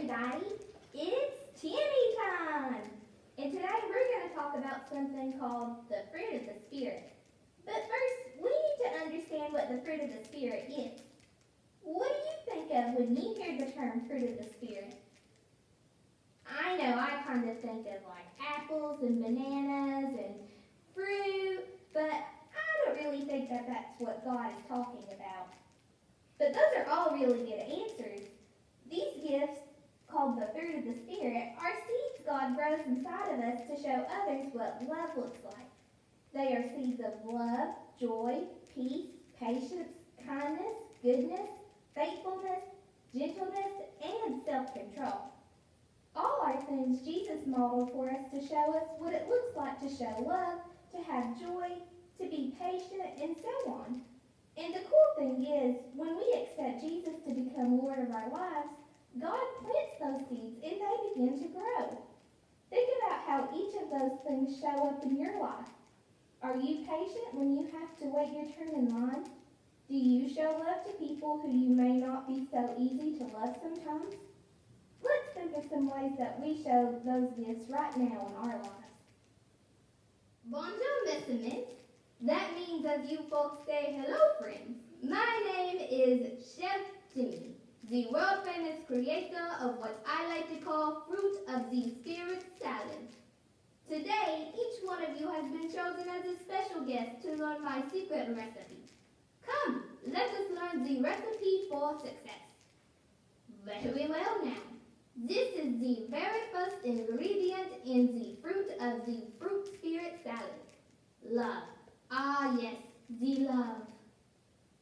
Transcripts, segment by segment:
everybody. It's Timmy time. And today we're going to talk about something called the fruit of the Spirit. But first, we need to understand what the fruit of the Spirit is. What do you think of when you hear the term fruit of the Spirit? I know I kind of think of like apples and bananas and fruit, but I don't really think that that's what God is talking about. But those are all really good answers. These gifts, called the fruit of the Spirit, are seeds God grows inside of us to show others what love looks like. They are seeds of love, joy, peace, patience, kindness, goodness, faithfulness, gentleness, and self-control. All are things Jesus modeled for us to show us what it looks like to show love, to have joy, to be patient, and so on. And the cool thing is, when we accept Jesus to become Lord of our lives, God plants those seeds and they begin to grow. Think about how each of those things show up in your life. Are you patient when you have to wait your turn in line? Do you show love to people who you may not be so easy to love sometimes? Let's think of some ways that we show those gifts right now in our lives. Bonjour, mes amis. That means as you folks say, hello, friends. My name is Chef Timmy, the world-famous creator of what I like to call fruit of the Spirit salad. Today, each one of you has been chosen as a special guest to learn my secret recipe. Come, let us learn the recipe for success. Very well now. This is the very first ingredient in the fruit of the fruit spirit salad. Love. Ah yes, the love.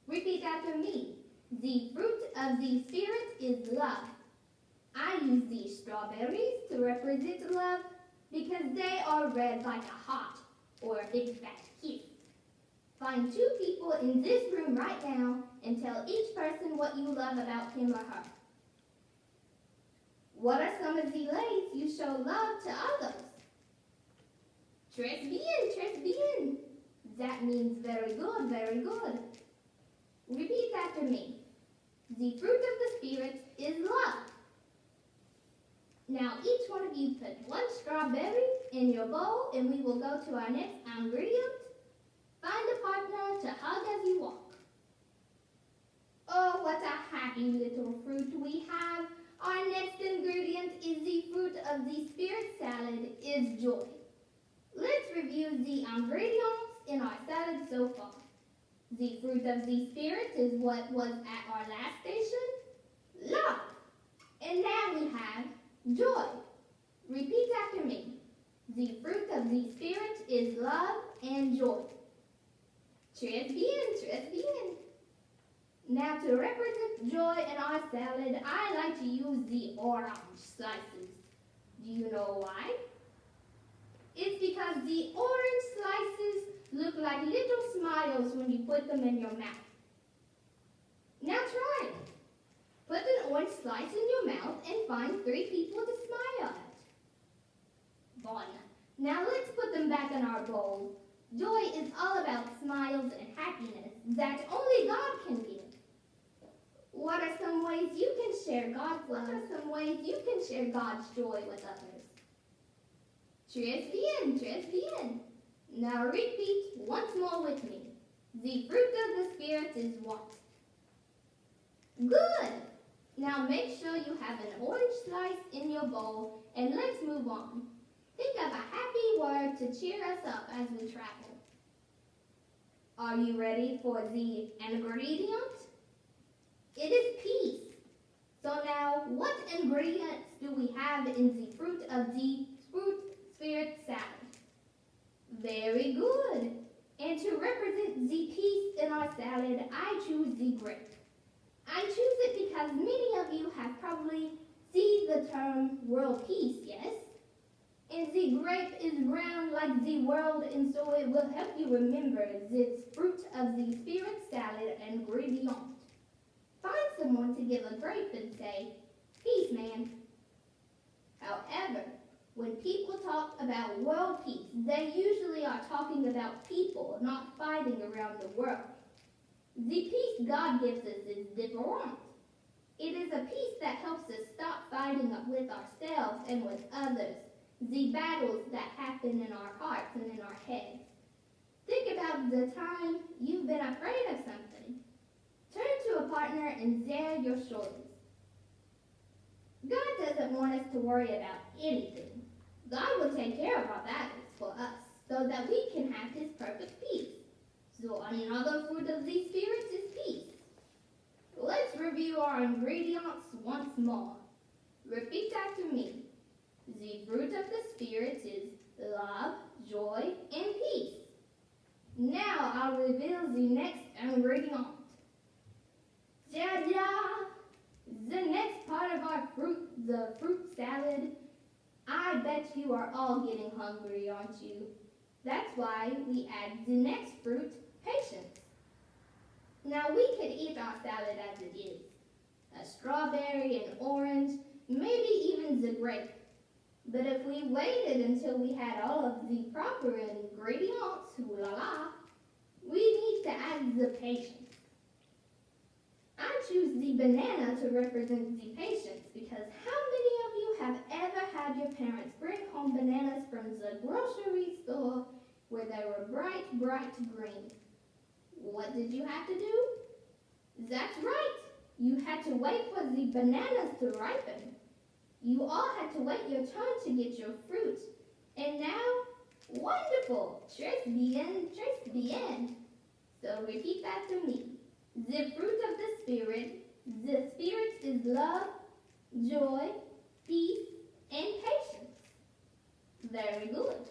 Repeat after me. The fruit of the Spirit is love. I use these strawberries to represent love because they are red like a heart or a big fat kiss. Find two people in this room right now and tell each person what you love about him or her. What are some of the ways you show love to others? Tres bien, tres bien. That means very good, very good. Repeat after me. The fruit of the Spirit is love. Now each one of you put one strawberry in your bowl and we will go to our next ingredient. Find a partner to hug as you walk. Oh, what a happy little fruit we have. Our next ingredient is the fruit of the Spirit salad is joy. Let's review the ingredients in our salad so far. The fruit of the Spirit is what was at our last station, love. And now we have joy. Repeat after me. The fruit of the Spirit is love and joy. Tres bien, tres bien. Now to represent joy in our salad, I like to use the orange slices. Do you know why? It's because the orange slices look like little smiles when you put them in your mouth. Now try it. Put an orange slice in your mouth and find 3 people to smile at. Bon. Now let's put them back in our bowl. Joy is all about smiles and happiness that only God can give. What are some ways you can share God's love? What are some ways you can share God's joy with others? Tres bien, tres bien. Now repeat once more with me. The fruit of the Spirit is what? Good! Now make sure you have an orange slice in your bowl and let's move on. Think of a happy word to cheer us up as we travel. Are you ready for the ingredient? It is peace. So now, what ingredients do we have in the fruit of the fruit spirit salad? Very good. And to represent the peace in our salad, I choose the grape. I choose it because many of you have probably seen the term world peace, yes? And the grape is brown like the world, and so it will help you remember this fruit of the spirit salad ingredient. Find someone to give a grape and say, peace, man. However, when people talk about world peace, they usually are talking about people, not fighting around the world. The peace God gives us is different. It is a peace that helps us stop fighting fighting with ourselves and with others, the battles that happen in our hearts and in our heads. Think about the time you've been afraid of something. Turn to a partner and bare your shoulders. God doesn't want us to worry about anything. God will take care of our battles for us so that we can have his perfect peace. So another fruit of the Spirit is peace. Let's review our ingredients once more. Repeat after me. The fruit of the Spirit is love, joy, and peace. Now I'll reveal the next ingredient. Ta-da! The next part of our fruit, the fruit salad. I bet you are all getting hungry, aren't you? That's why we add the next fruit, patience. Now we could eat our salad as it is. A strawberry, an orange, maybe even the grape. But if we waited until we had all of the proper ingredients, ooh la la, we need to add the patience. I choose the banana to represent the patience because how many of you have ever had your parents bring home bananas from the grocery store where they were bright, bright green? What did you have to do? That's right. You had to wait for the bananas to ripen. You all had to wait your turn to get your fruit. And now, wonderful. Très bien, très bien. So repeat after me. The fruit of the Spirit is love, joy, peace, and patience. Very good.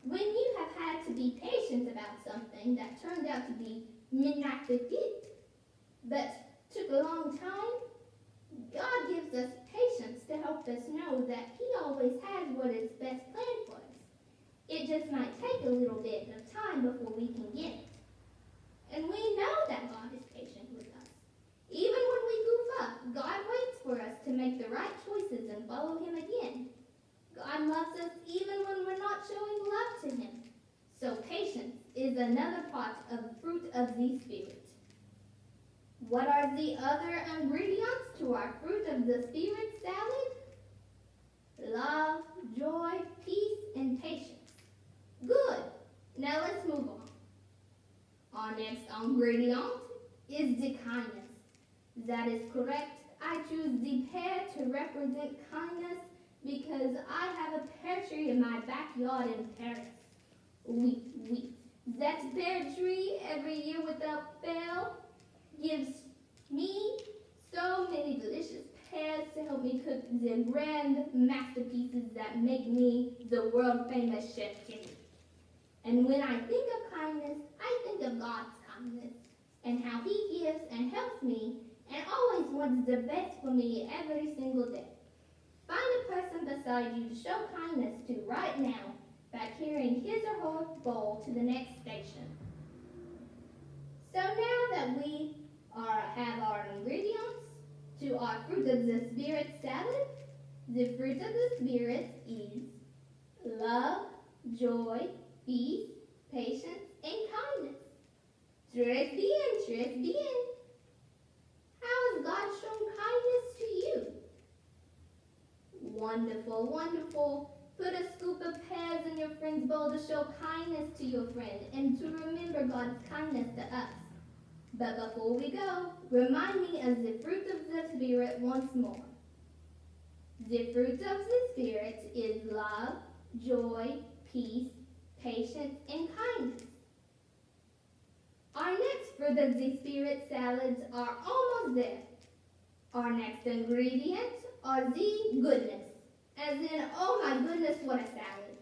When you have had to be patient about something that turned out to be not petite, but took a long time, God gives us patience to help us know that he always has what is best planned for us. It just might take a little bit of time before we can get it. And we know that God is patient with us. Even when we goof up, God waits for us to make the right choices and follow him again. God loves us even when we're not showing love to him. So patience is another part of fruit of the Spirit. What are the other ingredients to our fruit of the Spirit salad? Love, joy, peace, and patience. Good. Now let's move on. Our next ingredient is the kindness. That is correct. I choose the pear to represent kindness because I have a pear tree in my backyard in Paris. Oui. That pear tree every year without fail gives me so many delicious pears to help me cook the grand masterpieces that make me the world famous Chef Timmy. And when I think of kindness, I think of God's kindness and how he gives and helps me and always wants the best for me every single day. Find a person beside you to show kindness to right now by carrying his or her bowl to the next station. So now that we have our ingredients to our fruit of the Spirit salad, the fruit of the Spirit is love, joy, peace, patience, and kindness. Très bien. How has God shown kindness to you? Wonderful. Put a scoop of pears in your friend's bowl to show kindness to your friend and to remember God's kindness to us. But before we go, remind me of the fruit of the Spirit once more. The fruit of the Spirit is love, joy, peace, patience, and kindness. Our next fruit of the Spirit salads are almost there. Our next ingredients are the goodness. As in, oh my goodness, what a salad.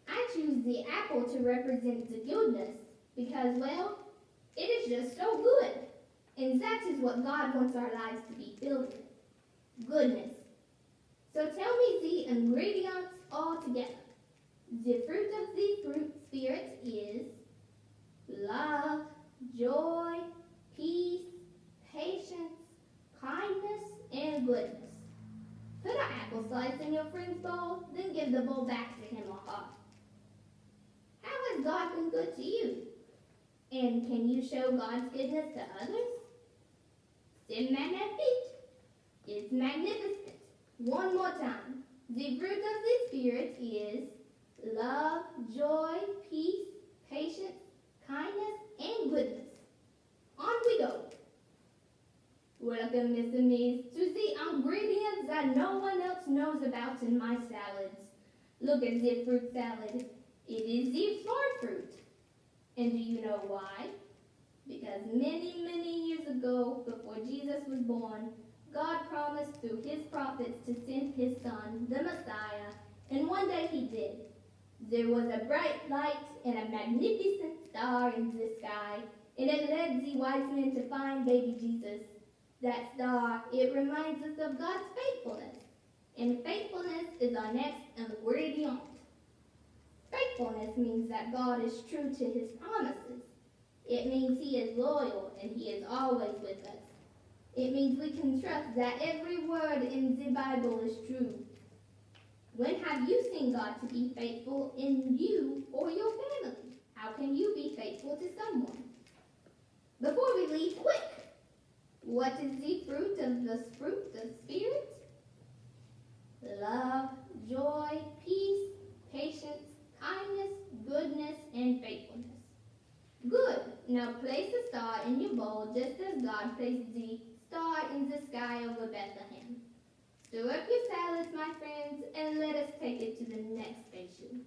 I choose the apple to represent the goodness because, well, it is just so good. And that is what God wants our lives to be filled with. Goodness. So tell me the ingredients all together. The fruit of the Spirit is love, joy, peace, patience, kindness, and goodness. Put an apple slice in your friend's bowl, then give the bowl back to him or her. How has God been good to you? And can you show God's goodness to others? C'est magnifique. It's It's magnificent. One more time. The fruit of the Spirit is love, joy, peace, patience, kindness, and goodness. On we go. Welcome, Miss Amis, to the ingredients that no one else knows about in my salads. Look at the fruit salad. It is the star fruit. And do you know why? Because many, many years ago, before Jesus was born, God promised through his prophets to send his son, the Messiah, and one day he did. There was a bright light and a magnificent star in the sky, and it led the wise men to find baby Jesus. That star, it reminds us of God's faithfulness, and faithfulness is our next ingredient. Faithfulness means that God is true to his promises. It means he is loyal and he is always with us. It means we can trust that every word in the Bible is true. When have you seen God to be faithful in you or your family? How can you be faithful to someone? Before we leave, quick! What is the fruit of the Spirit? Love, joy, peace, patience, kindness, goodness, and faithfulness. Good. Now place a star in your bowl just as God placed the star in the sky over Bethlehem. Stir up your salads, my friends, and let us take it to the next station.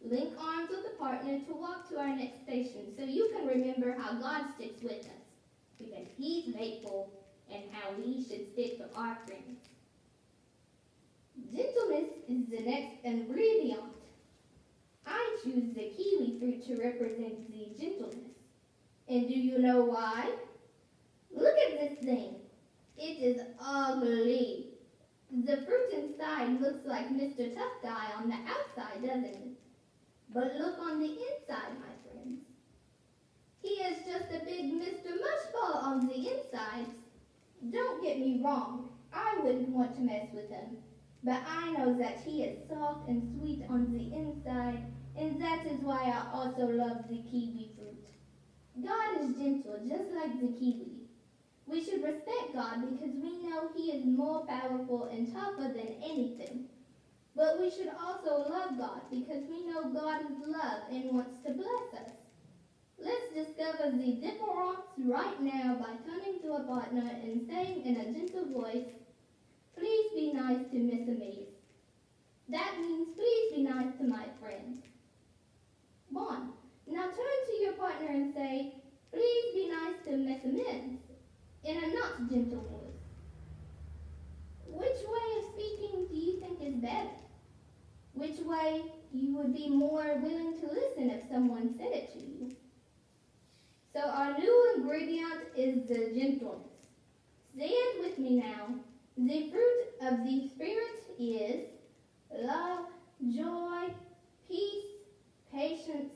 Link arms with a partner to walk to our next station so you can remember how God sticks with us, because he's faithful, and how we should stick to our friends. Gentleness is the next ingredient. I choose the kiwi fruit to represent the gentleness. And do you know why? Look at this thing. It is ugly. The fruit inside looks like Mr. Tough Guy on the outside, doesn't it? But look on the inside, my friends. He is just a big Mr. Mushball on the inside. Don't get me wrong. I wouldn't want to mess with him. But I know that he is soft and sweet on the inside, and that is why I also love the kiwi fruit. God is gentle, just like the kiwi. We should respect God because we know he is more powerful and tougher than anything. But we should also love God because we know God is love and wants to bless us. Let's discover the difference right now by turning to a partner and saying in a gentle voice, "Please be nice to Miss Amaze." That means please be nice to my friend. Bon. Now turn to your partner and say, "Please be nice to Miss Amaze," in a not gentle voice. Which way of speaking do you think is better? Which way you would be more willing to listen if someone said it to you? So our new ingredient is the gentleness. Say it with me now. The fruit of the Spirit is love, joy, peace, patience,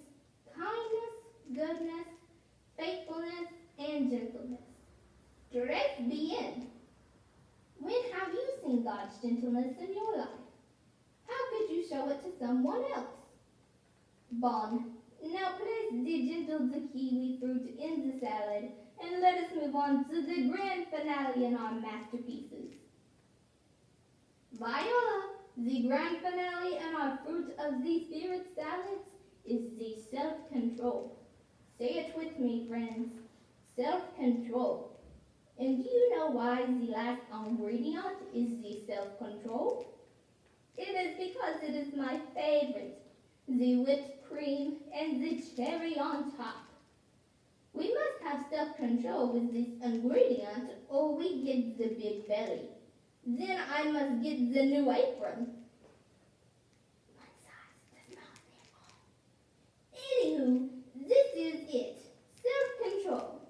kindness, goodness, faithfulness, and gentleness. Let's begin. When have you seen God's gentleness in your life? How could you show it to someone else? Bon. Now place the gentle kiwi fruit in the salad and let us move on to the grand finale in our masterpieces. Viola, the grand finale in our fruit of the Spirit salads is the self-control. Say it with me, friends. Self-control. And do you know why the last ingredient is the self-control? It is because it is my favorite. The whipped cream and the cherry on top. We must have self-control with this ingredient or we get the big belly. Then I must get the new apron. One size does not fit all. Anywho, this is it. Self-control.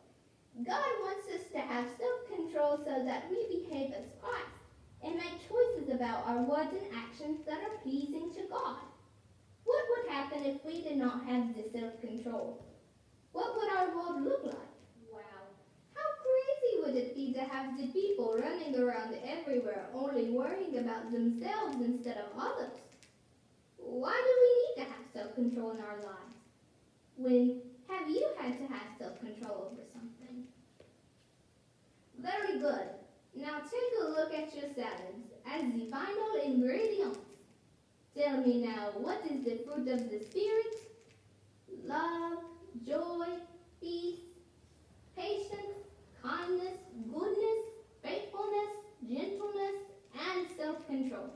God wants us to have self-control so that we behave as Christ and make choices about our words and actions that are pleasing to God. What would happen if we did not have this self-control? What would our world look like? Wow. How crazy would it be to have the people running around everywhere only worrying about themselves instead of others? Why do we need to have self-control in our lives? When have you had to have self-control over something? Very good. Now take a look at your salads as the final ingredients. Tell me now, what is the fruit of the Spirit? Love, joy, peace, patience, kindness, goodness, faithfulness, gentleness, and self-control.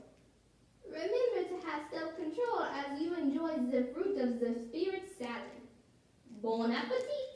Remember to have self-control as you enjoy the fruit of the Spirit salad. Bon appetit!